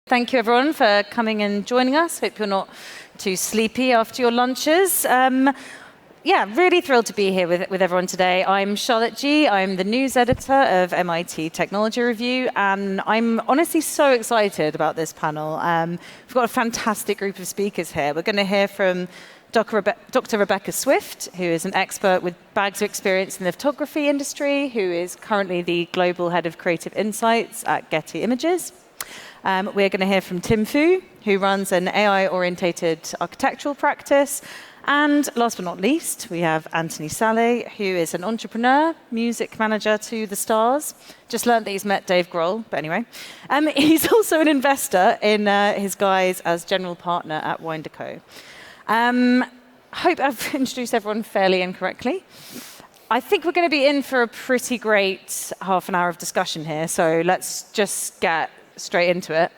Thank you, everyone, for coming and joining us. Hope you're not too sleepy after your lunches. Really thrilled to be here with everyone today. I'm Charlotte G. I'm the news editor of MIT Technology Review, and I'm honestly so excited about this panel. We've got a fantastic group of speakers here. We're going to hear from Dr. Rebecca Swift, who is an expert with bags of experience in the photography industry, who is currently the Global Head of Creative Insights at Getty Images. We're going to hear from Tim Fu, who runs an AI-orientated architectural practice. And last but not least, we have Anthony Saleh, who is an entrepreneur, music manager to the stars. Just learned that he's met Dave Grohl, but anyway. He's also an investor in his guise as general partner at WndrCo. Hope I've introduced everyone fairly incorrectly. I think we're going to be in for a pretty great half an hour of discussion here, so let's just get straight into it.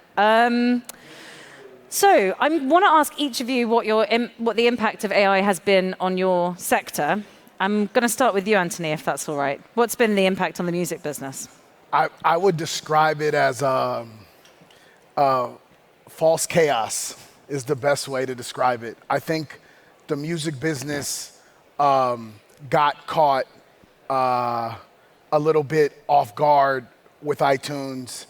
So I want to ask each of you what the impact of AI has been on your sector. I'm going to start with you, Anthony, if that's all right. What's been the impact on the music business? I would describe it as false chaos is the best way to describe it. I think the music business got caught a little bit off guard with iTunes.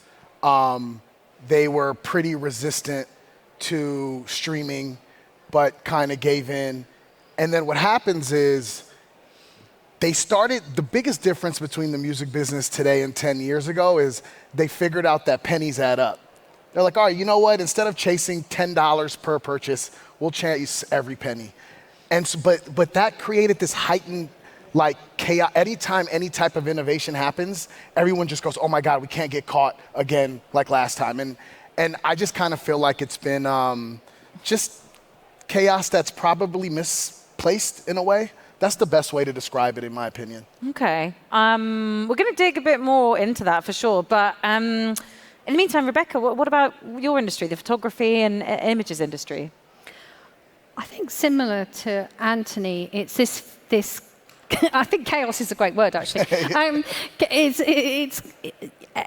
They were pretty resistant to streaming, but kind of gave in. And then what happens is the biggest difference between the music business today and 10 years ago is they figured out that pennies add up. They're like, all right, you know what? Instead of chasing $10 per purchase, we'll chase every penny. And so, but that created this heightened chaos. Anytime any type of innovation happens, everyone just goes, oh my God, we can't get caught again like last time. And I just kind of feel like it's been just chaos that's probably misplaced in a way. That's the best way to describe it, in my opinion. Okay. We're going to dig a bit more into that for sure. But in the meantime, Rebecca, what about your industry, the photography and images industry? I think similar to Anthony, it's this I think chaos is a great word, actually.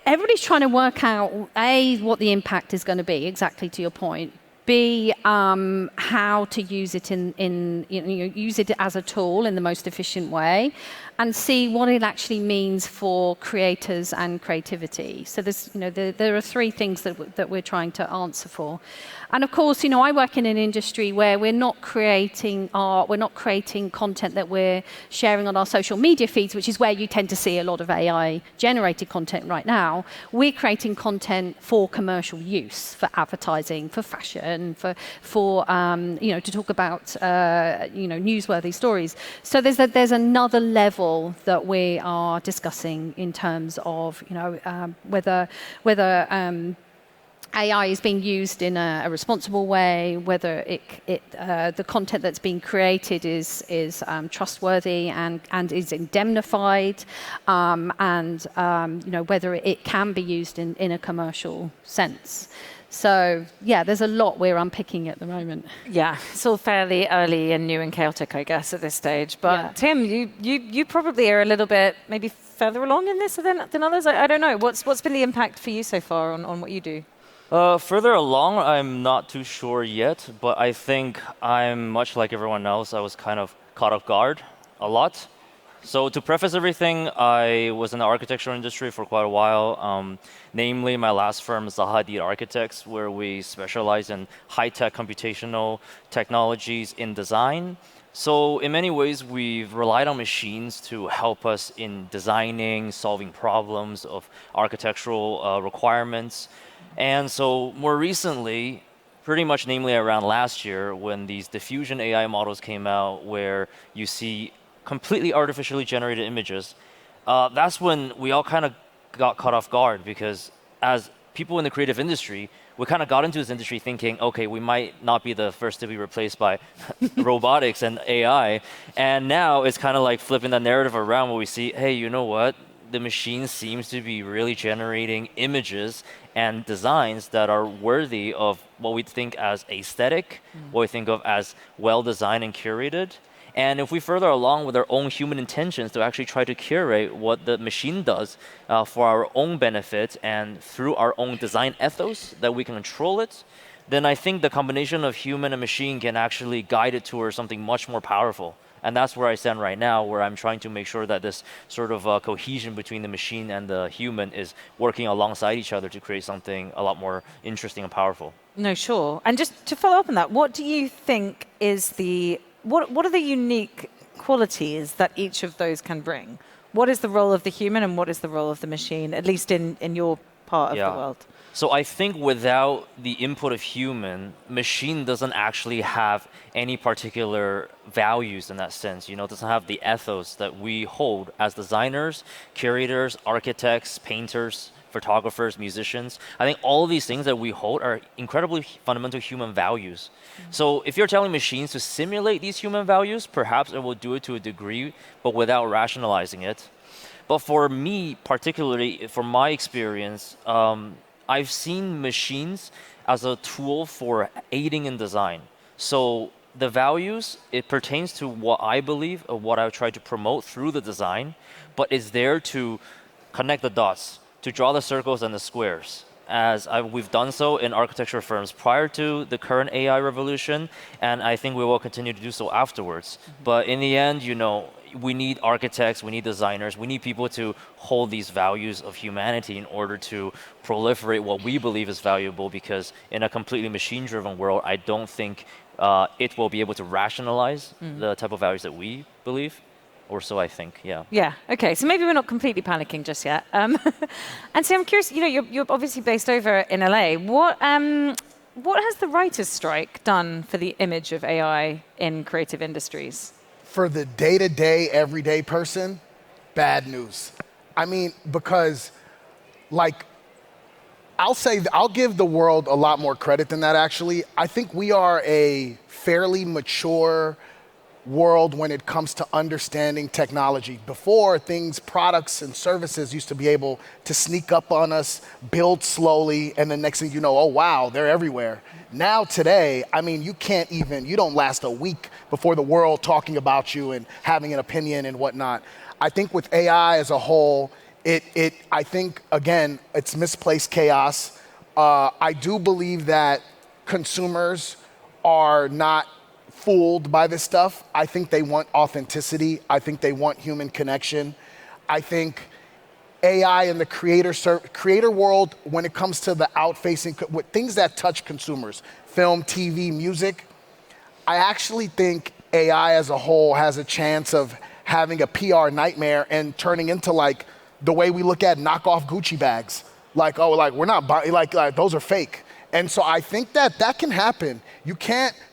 Everybody's trying to work out, A, what the impact is going to be, exactly to your point. B, how to use it use it as a tool in the most efficient way. And C, what it actually means for creators and creativity. So there are three things that we're trying to answer for. And of course, I work in an industry where we're not creating art, we're not creating content that we're sharing on our social media feeds, which is where you tend to see a lot of AI-generated content right now. We're creating content for commercial use, for advertising, for fashion, for to talk about newsworthy stories. So there's another level that we are discussing in terms of whether AI is being used in a responsible way, whether the content that's being created is trustworthy and is indemnified, and whether it can be used in a commercial sense. So there's a lot we're unpicking at the moment. Yeah, it's all fairly early and new and chaotic, I guess, at this stage. But Tim, you probably are a little bit maybe further along in this than others. I don't know. What's been the impact for you so far on what you do? Further along, I'm not too sure yet, but I think I'm much like everyone else. I was kind of caught off guard a lot. So to preface everything, I was in the architecture industry for quite a while. Namely, my last firm is Daytoday Architects, where we specialize in high-tech computational technologies in design. So in many ways, we've relied on machines to help us in designing, solving problems of architectural requirements. And so more recently, pretty much namely around last year, when these diffusion AI models came out, where you see completely artificially generated images, that's when we all kind of got caught off guard, because as people in the creative industry, we kind of got into this industry thinking, okay, we might not be the first to be replaced by robotics and AI. And now it's kind of like flipping that narrative around, where we see, hey, you know what? The machine seems to be really generating images and designs that are worthy of what we think as aesthetic, what we think of as well-designed and curated. And if we further along with our own human intentions to actually try to curate what the machine does for our own benefit and through our own design ethos that we can control it, then I think the combination of human and machine can actually guide it towards something much more powerful. And that's where I stand right now, where I'm trying to make sure that this sort of cohesion between the machine and the human is working alongside each other to create something a lot more interesting and powerful. No, sure. And just to follow up on that, what do you think is what are the unique qualities that each of those can bring? What is the role of the human and what is the role of the machine, at least in your part of the world? So I think without the input of human, machine doesn't actually have any particular values in that sense. You know, it doesn't have the ethos that we hold as designers, curators, architects, painters, photographers, musicians. I think all of these things that we hold are incredibly fundamental human values. So if you're telling machines to simulate these human values, perhaps it will do it to a degree, but without rationalizing it. But for me, particularly from my experience, I've seen machines as a tool for aiding in design. So the values, it pertains to what I believe or what I try to promote through the design, but it's there to connect the dots, to draw the circles and the squares, as we've done so in architecture firms prior to the current AI revolution, and I think we will continue to do so afterwards. But in the end, you know, we need architects, we need designers, we need people to hold these values of humanity in order to proliferate what we believe is valuable, because in a completely machine-driven world, I don't think it will be able to rationalize the type of values that we believe. Or so I think, yeah. Yeah, okay, so maybe we're not completely panicking just yet. And so I'm curious, you know, you're obviously based over in LA. What has the writers' strike done for the image of AI in creative industries? For the day-to-day, everyday person, bad news. I mean, because, like, I'll give the world a lot more credit than that, actually. I think we are a fairly mature world when it comes to understanding technology. Before, products and services used to be able to sneak up on us, build slowly, and the next thing you know, oh wow, they're everywhere. Now today, I mean, you don't last a week before the world talking about you and having an opinion and whatnot. I think with AI as a whole, I think, again, it's misplaced chaos. I do believe that consumers are not fooled by this stuff. I think they want authenticity. I think they want human connection. I think AI in the creator world, when it comes to the out-facing, things that touch consumers, film, TV, music, I actually think AI as a whole has a chance of having a PR nightmare and turning into like the way we look at knockoff Gucci bags. Like, oh, like we're not buying, like those are fake. And so I think that can happen.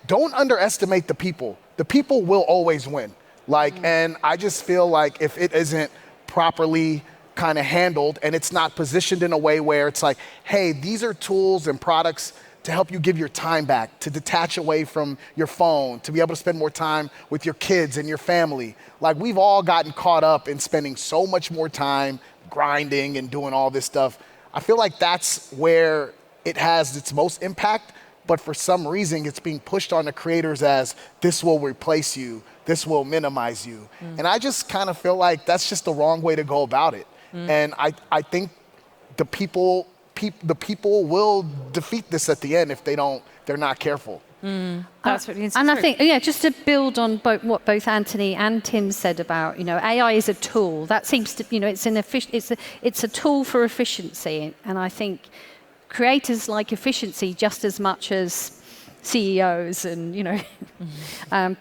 Don't underestimate the people. The people will always win. And I just feel like if it isn't properly kind of handled and it's not positioned in a way where it's like, hey, these are tools and products to help you give your time back, to detach away from your phone, to be able to spend more time with your kids and your family. Like, we've all gotten caught up in spending so much more time grinding and doing all this stuff. I feel like that's where it has its most impact, but for some reason it's being pushed on the creators as this will replace you, this will minimize you. And I just kind of feel like that's just the wrong way to go about it. And I think the people will defeat this at the end if they're not careful. That's really interesting. And I think, just to build on what both Anthony and Tim said about, AI is a tool. That seems to, it's a tool for efficiency. And I think creators like efficiency just as much as CEOs and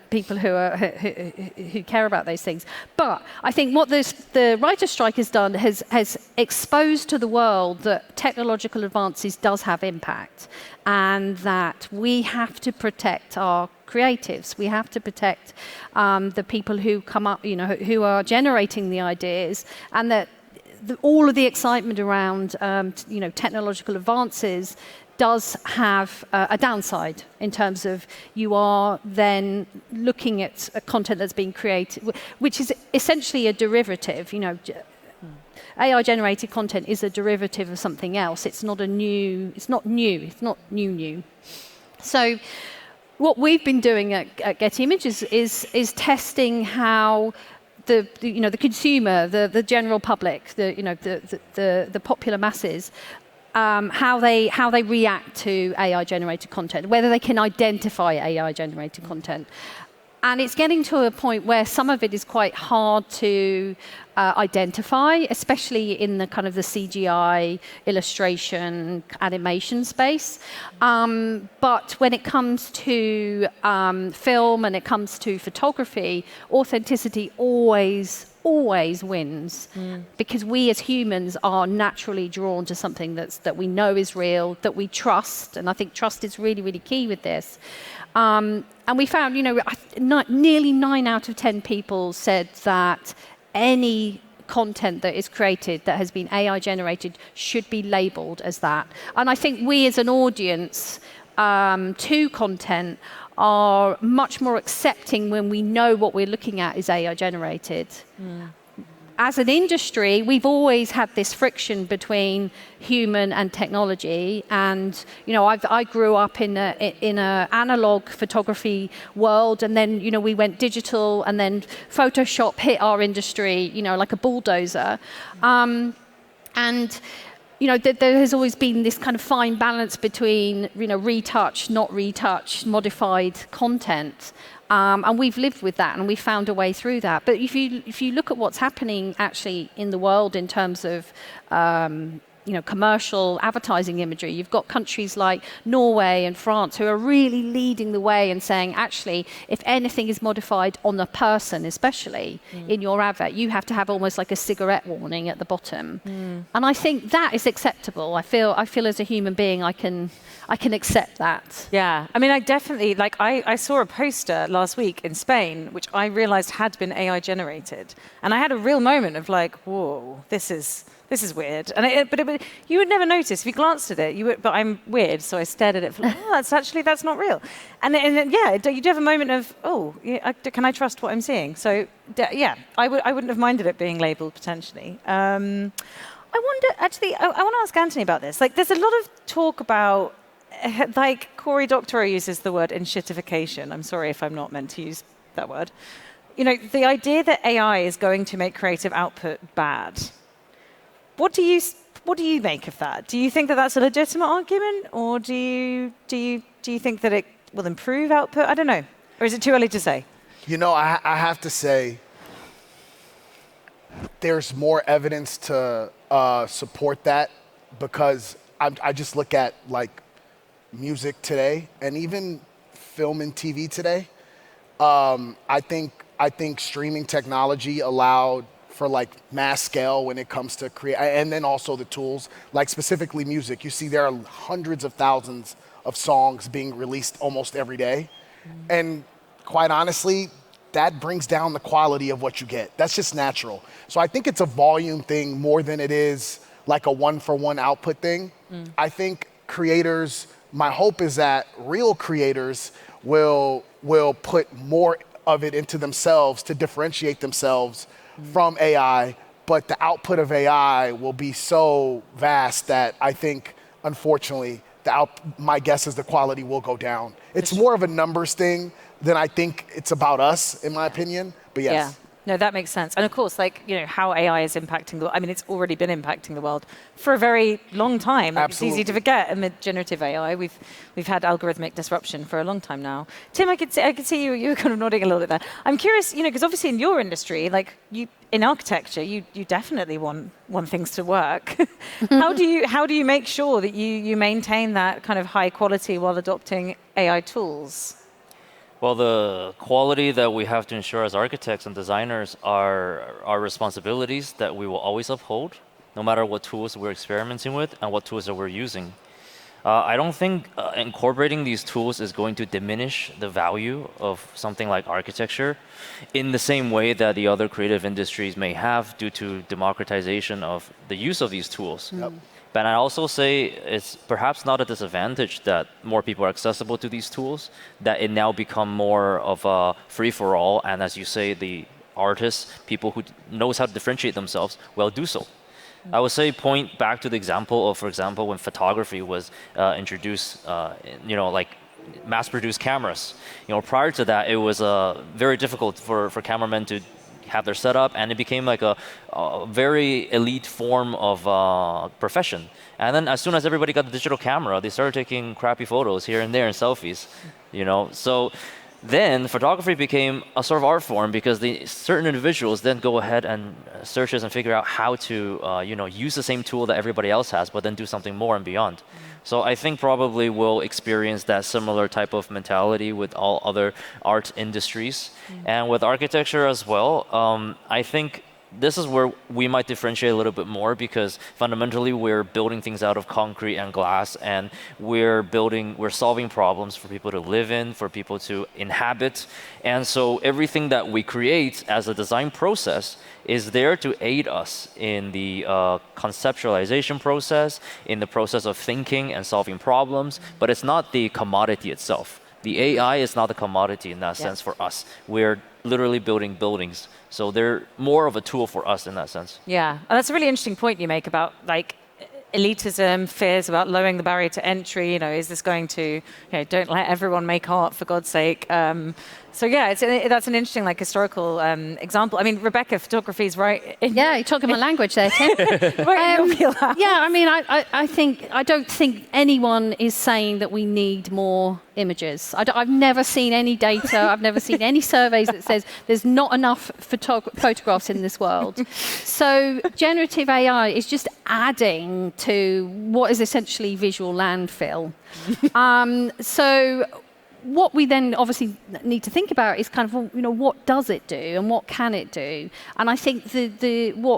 people who care about those things. But I think what the writer's strike has done has exposed to the world that technological advances does have impact, and that we have to protect our creatives. We have to protect the people who come up, who are generating the ideas, and that all of the excitement around technological advances does have a downside in terms of you are then looking at a content that's being created, which is essentially a derivative. AI-generated content is a derivative of something else. It's not new. So what we've been doing at Getty Images is testing how the consumer, the general public, the popular masses, how they react to AI generated content, whether they can identify AI generated content. And it's getting to a point where some of it is quite hard to identify, especially in the kind of the CGI, illustration, animation space. But when it comes to film and it comes to photography, authenticity always wins, because we as humans are naturally drawn to something that we know is real, that we trust, and I think trust is really, really key with this. And we found, nearly 9 out of 10 people said that any content that is created that has been AI generated should be labeled as that. And I think we as an audience to content are much more accepting when we know what we're looking at is AI generated. As an industry, we've always had this friction between human and technology, and I grew up in a analog photography world, and then we went digital, and then Photoshop hit our industry, like a bulldozer, and there has always been this kind of fine balance between retouch, not retouch, modified content. And we've lived with that, and we've found a way through that. But if you look at what's happening actually in the world in terms of commercial advertising imagery, you've got countries like Norway and France who are really leading the way and saying, actually, if anything is modified on the person, especially in your advert, you have to have almost like a cigarette warning at the bottom. And I think that is acceptable. I feel as a human being, I can accept that. Yeah, I mean, I definitely, I saw a poster last week in Spain, which I realized had been AI generated. And I had a real moment of whoa, this is weird. And but you would never notice if you glanced at it. But I'm weird, so I stared at it. That's not real. And you do have a moment of, can I trust what I'm seeing? So I wouldn't have minded it being labelled potentially. I wonder, actually, I want to ask Anthony about this. There's a lot of talk about, Cory Doctorow uses the word enshittification. I'm sorry if I'm not meant to use that word. The idea that AI is going to make creative output bad. What do you make of that? Do you think that that's a legitimate argument, or do you think that it will improve output? I don't know. Or is it too early to say? I have to say, there's more evidence to support that, because I just look at music today and even film and TV today. I think streaming technology allowed for mass scale when it comes to create, and then also the tools, specifically music. You see there are hundreds of thousands of songs being released almost every day. And quite honestly, that brings down the quality of what you get. That's just natural. So I think it's a volume thing more than it is a 1-for-1 output thing. I think creators, my hope is that real creators will put more of it into themselves to differentiate themselves from AI, but the output of AI will be so vast that I think, unfortunately, my guess is the quality will go down. It's more of a numbers thing than I think it's about us, in my opinion, but yes. Yeah. No, that makes sense. And of course, how AI is impacting it's already been impacting the world for a very long time. Absolutely. It's easy to forget amid generative AI. We've had algorithmic disruption for a long time now. Tim, I could see you were kind of nodding a little bit there. I'm curious, because obviously in your industry, in architecture, you definitely want things to work. How do you make sure that you maintain that kind of high quality while adopting AI tools? Well, the quality that we have to ensure as architects and designers are our responsibilities that we will always uphold, no matter what tools we're experimenting with and what tools that we're using. I don't think incorporating these tools is going to diminish the value of something like architecture in the same way that the other creative industries may have due to democratization of the use of these tools. Yep. But I also say it's perhaps not a disadvantage that more people are accessible to these tools, that it now become more of a free-for-all, and as you say, the artists, people who knows how to differentiate themselves, will do so. I would say point back to the example of, for example, when photography was introduced, mass-produce cameras. Prior to that, it was very difficult for cameramen to have their setup, and it became like a very elite form of profession. And then as soon as everybody got the digital camera, they started taking crappy photos here and there and selfies. So then photography became a sort of art form because certain individuals then go ahead and search and figure out how to use the same tool that everybody else has, but then do something more and beyond. So I think probably we'll experience that similar type of mentality with all other art industries. And with architecture as well, I think this is where we might differentiate a little bit more, because fundamentally we're building things out of concrete and glass, and we're solving problems for people to live in, for people to inhabit. And so everything that we create as a design process is there to aid us in the conceptualization process, in the process of thinking and solving problems, but it's not the commodity itself. The AI is not a commodity in that sense for us. We're literally building buildings. So they're more of a tool for us in that sense. Yeah, and that's a really interesting point you make about elitism, fears about lowering the barrier to entry. Is this going to, don't let everyone make art, for God's sake. So yeah, that's an interesting historical example. I mean, Rebecca, photography is right. Yeah, you're talking my language there, Tim. Yeah, I mean, I don't think anyone is saying that we need more images. I've never seen any data. I've never seen any surveys that says there's not enough photographs in this world. So generative AI is just adding to what is essentially visual landfill. So what we then obviously need to think about is kind of, what does it do and what can it do? And I think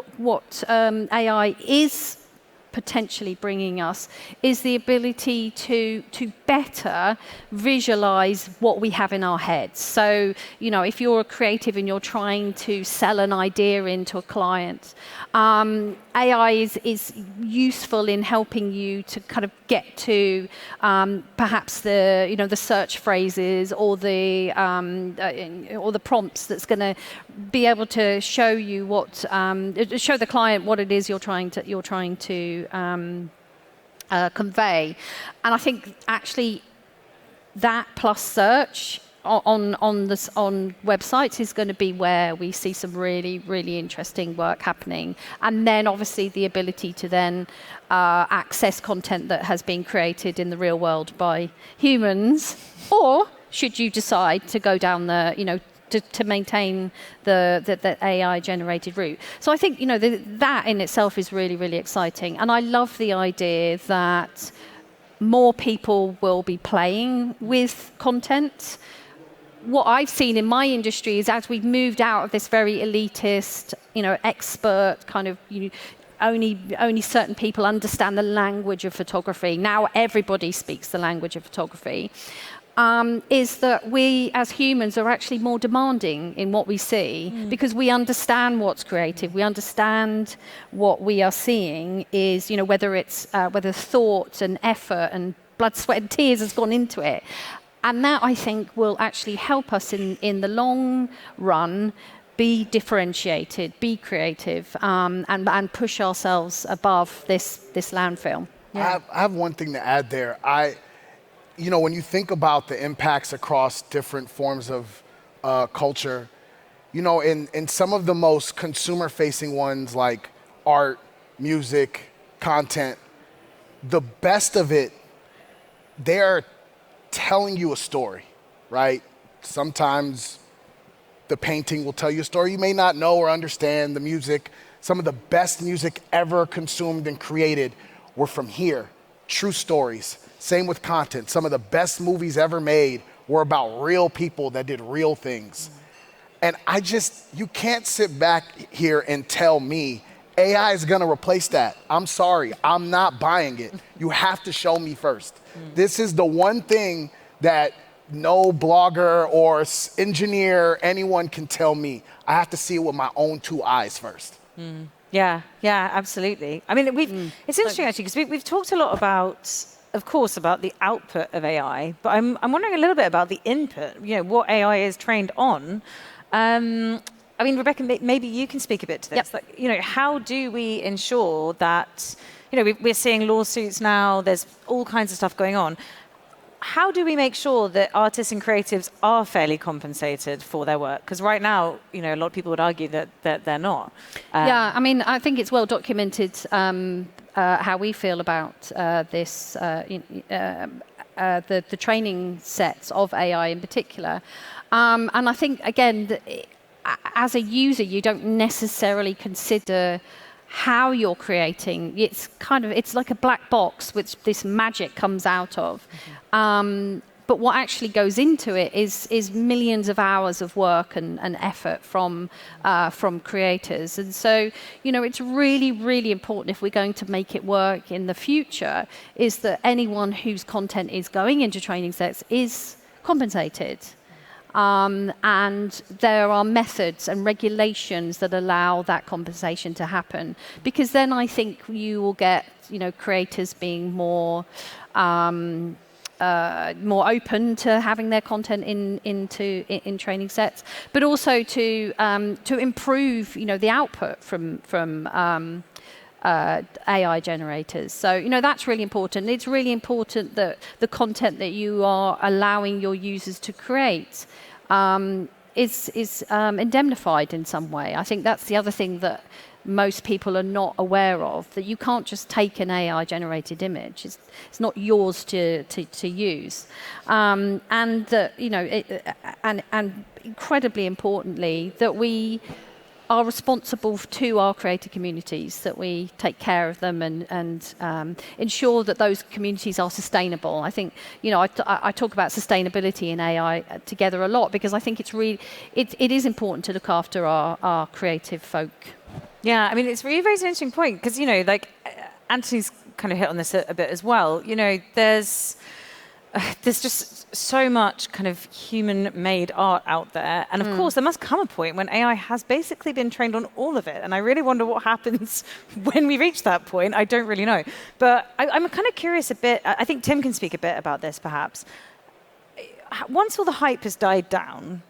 what AI is potentially bringing us is the ability to better visualize what we have in our heads. So, if you're a creative and you're trying to sell an idea into a client, AI is useful in helping you to kind of get to perhaps the search phrases or the prompts that's going to be able to show you show the client what it is you're trying to convey. And I think actually that plus search on websites is going to be where we see some really, really interesting work happening. And then obviously the ability to then access content that has been created in the real world by humans, or should you decide to go down the, to maintain the AI-generated route. So I think, that in itself is really, really exciting. And I love the idea that more people will be playing with content. What I've seen in my industry is as we've moved out of this very elitist, expert kind of, only certain people understand the language of photography. Now everybody speaks the language of photography. Is that we as humans are actually more demanding in what we see because we understand what's creative. We understand what we are seeing is, whether thought and effort and blood, sweat and tears has gone into it. And that, I think, will actually help us in the long run be differentiated, be creative, and push ourselves above this landfill. Yeah. I have one thing to add there. When you think about the impacts across different forms of culture, in some of the most consumer-facing ones like art, music, content, the best of it, they're telling you a story, right? Sometimes the painting will tell you a story you may not know or understand. The music, some of the best music ever consumed and created were from here, true stories. Same with content. Some of the best movies ever made were about real people that did real things. And you can't sit back here and tell me AI is gonna replace that. I'm sorry, I'm not buying it. You have to show me first. This is the one thing that no blogger or engineer, anyone can tell me. I have to see it with my own two eyes first. Yeah, absolutely. I mean, it's interesting actually, because we've talked a lot about, of course, about the output of AI, but I'm wondering a little bit about the input, what AI is trained on. I mean, Rebecca, maybe you can speak a bit to this. Yep. How do we ensure that, we're seeing lawsuits now, there's all kinds of stuff going on. how do we make sure that artists and creatives are fairly compensated for their work? Because right now, a lot of people would argue that they're not. Yeah, I mean, I think it's well documented how we feel about this, the training sets of AI in particular. And I think, again, as a user, you don't necessarily consider how you're creating. It's like a black box which this magic comes out of. But what actually goes into it is millions of hours of work and effort from creators. And so, it's really, really important if we're going to make it work in the future, is that anyone whose content is going into training sets is compensated. And there are methods and regulations that allow that compensation to happen. Because then I think you will get, creators being more open to having their content in training sets, but also to improve, the output from AI generators. So, that's really important. It's really important that the content that you are allowing your users to create is indemnified in some way. I think that's the other thing that most people are not aware of, that you can't just take an AI generated image. It's not yours to use. And that, and incredibly importantly, that we are responsible to our creator communities, that we take care of them and ensure that those communities are sustainable. I think, I talk about sustainability in AI together a lot, because I think it is important to look after our creative folk. Yeah, I mean, it's really very interesting point, because, Anthony's kind of hit on this a bit as well. There's just so much kind of human-made art out there. And of course, there must come a point when AI has basically been trained on all of it. And I really wonder what happens when we reach that point. I don't really know. But I'm kind of curious a bit. I think Tim can speak a bit about this, perhaps. Once all the hype has died down,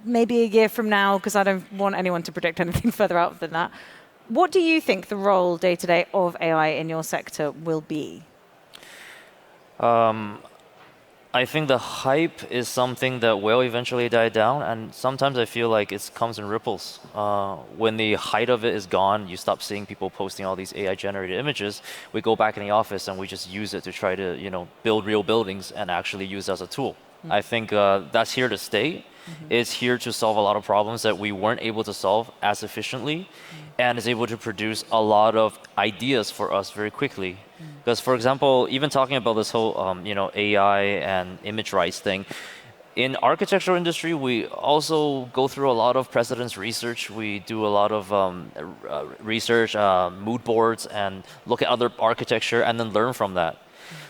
maybe a year from now, because I don't want anyone to predict anything further out than that, what do you think the role day-to-day of AI in your sector will be? I think the hype is something that will eventually die down, and sometimes I feel like it comes in ripples. When the height of it is gone, you stop seeing people posting all these AI-generated images. We go back in the office and we just use it to try to, build real buildings and actually use it as a tool. I think that's here to stay. It's here to solve a lot of problems that we weren't able to solve as efficiently, and is able to produce a lot of ideas for us very quickly. Because, for example, even talking about this whole AI and image rights thing, in architectural industry, we also go through a lot of precedence research. We do a lot of research, mood boards, and look at other architecture and then learn from that.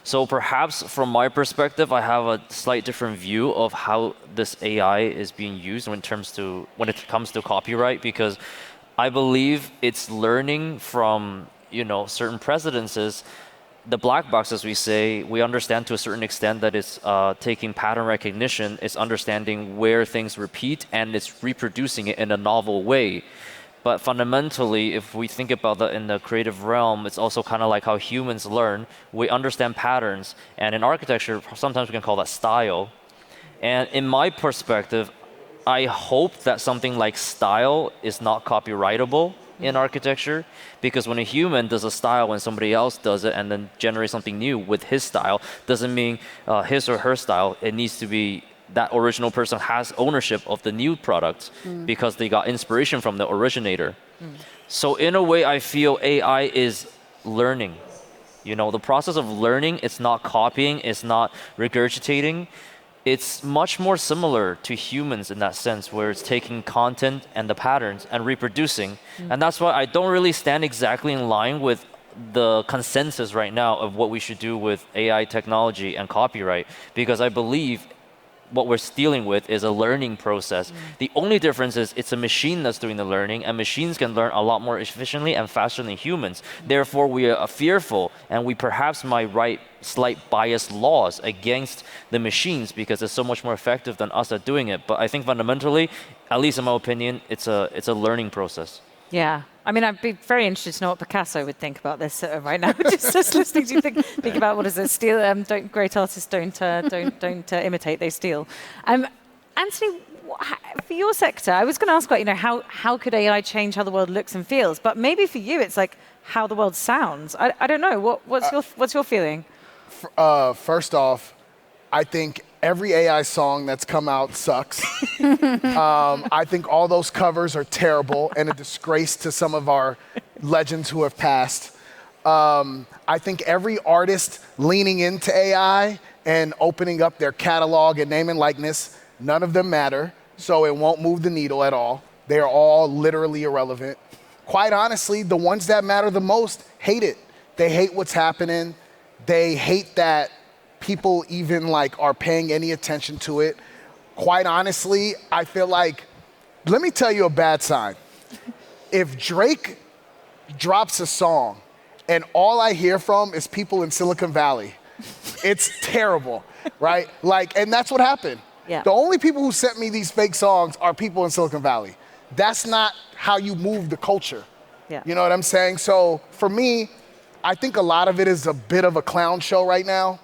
So perhaps from my perspective, I have a slight different view of how this AI is being used when it comes to copyright, because I believe it's learning from certain precedences. The black box, as we say, we understand to a certain extent that it's taking pattern recognition, it's understanding where things repeat, and it's reproducing it in a novel way. But fundamentally, if we think about that in the creative realm, it's also kind of like how humans learn. We understand patterns, and in architecture, sometimes we can call that style. And in my perspective, I hope that something like style is not copyrightable in architecture, because when a human does a style when somebody else does it and then generates something new with his style, doesn't mean his or her style. It needs to be that original person has ownership of the new product because they got inspiration from the originator. So in a way, I feel AI is learning. The process of learning, it's not copying, it's not regurgitating. It's much more similar to humans in that sense, where it's taking content and the patterns and reproducing. And that's why I don't really stand exactly in line with the consensus right now of what we should do with AI technology and copyright, because I believe what we're dealing with is a learning process. The only difference is it's a machine that's doing the learning, and machines can learn a lot more efficiently and faster than humans. Therefore, we are fearful, and we perhaps might write slight biased laws against the machines because it's so much more effective than us at doing it. But I think fundamentally, at least in my opinion, it's a learning process. Yeah. I mean, I'd be very interested to know what Picasso would think about this right now. just listening to you think about what is it? Steal. Don't great artists don't imitate; they steal. Anthony, for your sector, I was going to ask about how could AI change how the world looks and feels, but maybe for you it's like how the world sounds. I don't know. What's your feeling? First off, I think every AI song that's come out sucks. I think all those covers are terrible and a disgrace to some of our legends who have passed. I think every artist leaning into AI and opening up their catalog and name and likeness, none of them matter, so it won't move the needle at all. They are all literally irrelevant. Quite honestly, the ones that matter the most hate it. They hate what's happening. They hate that people even are paying any attention to it. Quite honestly, I feel like, let me tell you a bad sign. If Drake drops a song and all I hear from is people in Silicon Valley, it's terrible, right? And that's what happened. Yeah. The only people who sent me these fake songs are people in Silicon Valley. That's not how you move the culture. Yeah. You know what I'm saying? So for me, I think a lot of it is a bit of a clown show right now.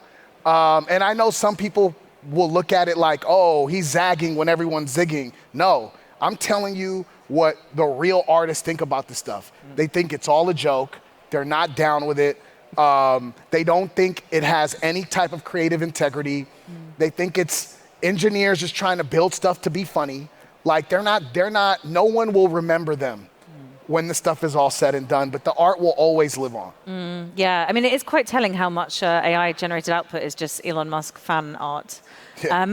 And I know some people will look at it like, oh, he's zagging when everyone's zigging. No, I'm telling you what the real artists think about this stuff. They think it's all a joke. They're not down with it. They don't think it has any type of creative integrity. They think it's engineers just trying to build stuff to be funny. No one will remember them when the stuff is all said and done, but the art will always live on. Yeah, I mean, it is quite telling how much AI-generated output is just Elon Musk fan art. Yeah.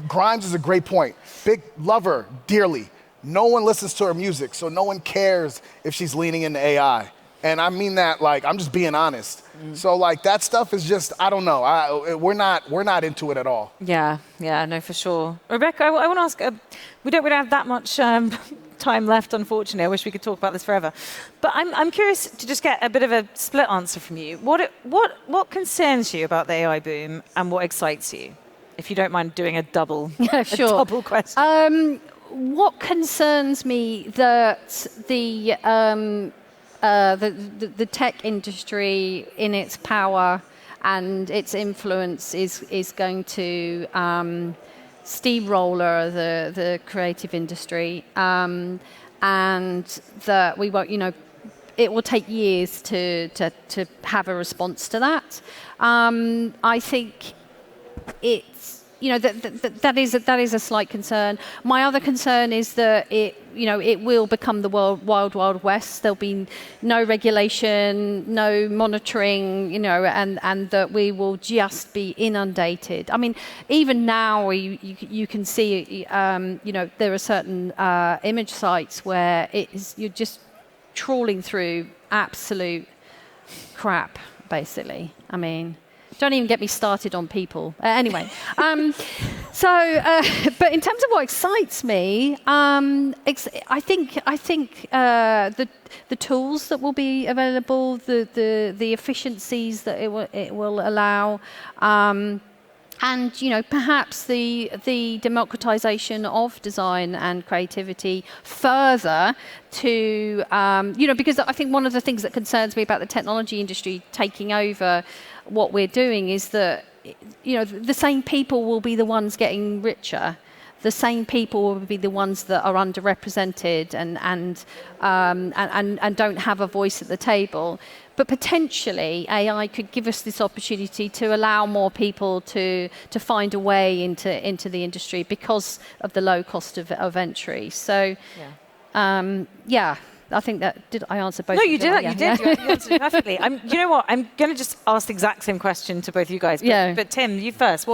Grimes is a great point. Big lover, dearly. No one listens to her music, so no one cares if she's leaning into AI. And I mean that I'm just being honest. So that stuff is just, I don't know. We're not into it at all. Yeah, no, for sure. Rebecca, I want to ask, we don't really have that much time left, unfortunately. I wish we could talk about this forever. But I'm curious to just get a bit of a split answer from you. What concerns you about the AI boom and what excites you? If you don't mind doing a double, yeah, sure. a double question. What concerns me that the tech industry in its power and its influence is going to steamroller the creative industry, and that we won't, it will take years to have a response to that. I think it's, that is a slight concern. My other concern is that it will become the wild west. There'll be no regulation, no monitoring, and that we will just be inundated. I mean, even now you can see, there are certain image sites where you're just trawling through absolute crap, basically. I mean, don't even get me started on people. Anyway, but in terms of what excites me, I think the tools that will be available, the efficiencies that it will allow, and perhaps the democratization of design and creativity further to because I think one of the things that concerns me about the technology industry taking over what we're doing is that the same people will be the ones getting richer. The same people will be the ones that are underrepresented and don't have a voice at the table. But potentially, AI could give us this opportunity to allow more people to find a way into the industry because of the low cost of entry. So, I think that, did I answer both? No, you did. Yeah. You did. You answered it perfectly. You know what? I'm going to just ask the exact same question to both you guys. But Tim, you first.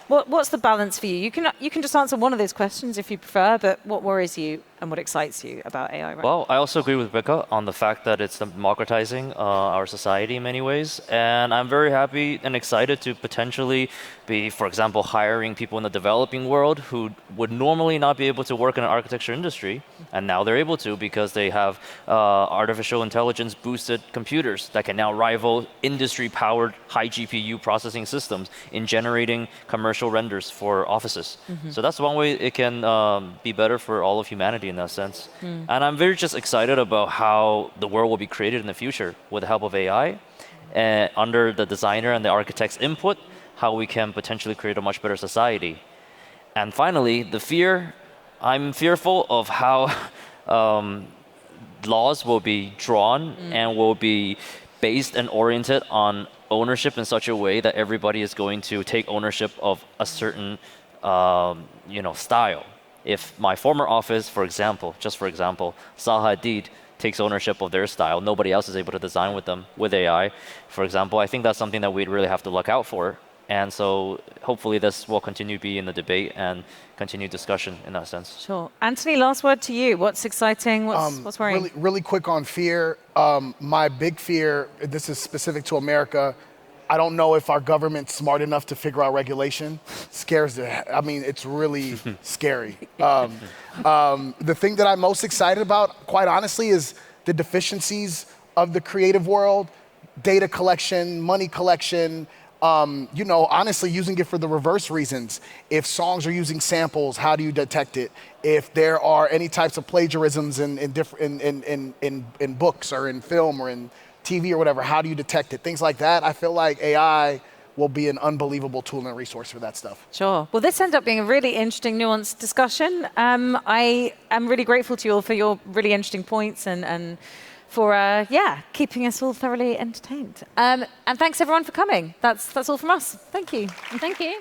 What's the balance for you? You can just answer one of those questions if you prefer. But what worries you and what excites you about AI? Right Well, I also agree with Rebecca on the fact that it's democratizing our society in many ways, and I'm very happy and excited to potentially be, for example, hiring people in the developing world who would normally not be able to work in an architecture industry, and now they're able to because they have artificial intelligence boosted computers that can now rival industry-powered high GPU processing systems in generating commercial commercial renders for offices. So that's one way it can be better for all of humanity in that sense. And I'm very just excited about how the world will be created in the future with the help of AI, and under the designer and the architect's input, how we can potentially create a much better society. And finally, the fear, I'm fearful of how laws will be drawn and will be based and oriented on ownership in such a way that everybody is going to take ownership of a certain style. If my former office, for example, Saleh takes ownership of their style, nobody else is able to design with them with AI, for example, I think that's something that we'd really have to look out for. And so hopefully this will continue to be in the debate and continue discussion in that sense. Sure. Anthony, last word to you. What's exciting? What's worrying? Really quick on fear. My big fear, this is specific to America, I don't know if our government's smart enough to figure out regulation. It's really scary. The thing that I'm most excited about, quite honestly, is the deficiencies of the creative world, data collection, money collection, honestly using it for the reverse reasons. If songs are using samples, how do you detect it? If there are any types of plagiarisms in books or in film or in TV or whatever, how do you detect it? Things like that. I feel like AI will be an unbelievable tool and resource for that stuff. Sure. Well, this ended up being a really interesting, nuanced discussion. I am really grateful to you all for your really interesting points and for keeping us all thoroughly entertained. And thanks everyone for coming. That's all from us. Thank you. Thank you.